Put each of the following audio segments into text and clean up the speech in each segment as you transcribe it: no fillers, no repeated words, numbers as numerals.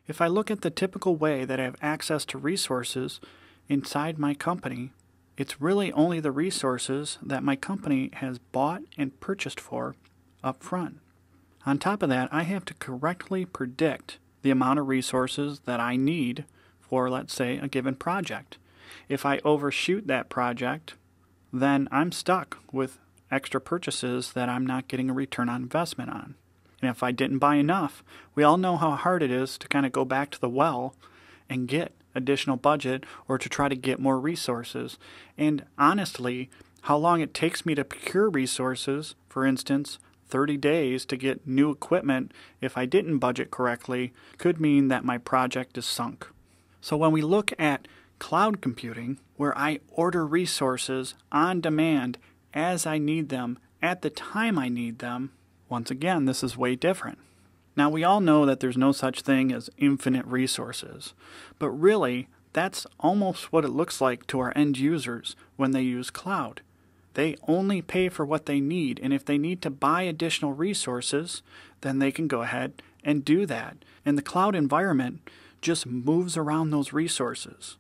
If I look at the typical way that I have access to resources inside my company, it's really only the resources that my company has bought and purchased for up front. On top of that, I have to correctly predict the amount of resources that I need for, let's say, a given project. If I overshoot that project, then I'm stuck with extra purchases that I'm not getting a return on investment on. And if I didn't buy enough, we all know how hard it is to kind of go back to the well and get additional budget or to try to get more resources. And honestly, how long it takes me to procure resources, for instance, 30 days to get new equipment if I didn't budget correctly, could mean that my project is sunk. So when we look at cloud computing, where I order resources on demand as I need them, at the time I need them, once again, this is way different. Now, we all know that there's no such thing as infinite resources, but really, that's almost what it looks like to our end users when they use cloud. They only pay for what they need, and if they need to buy additional resources, then they can go ahead and do that. And the cloud environment just moves around those resources.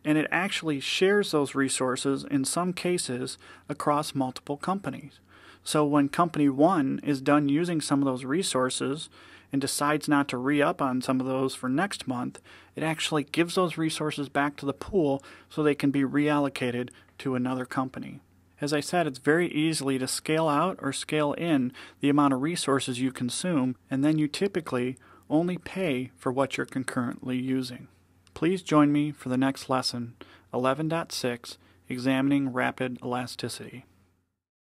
And it actually shares those resources in some cases across multiple companies. So when company 1 is done using some of those resources and decides not to re-up on some of those for next month, it actually gives those resources back to the pool so they can be reallocated to another company. As I said, it's very easy to scale out or scale in the amount of resources you consume, and then you typically only pay for what you're concurrently using. Please join me for the next lesson, 11.6, Examining Rapid Elasticity.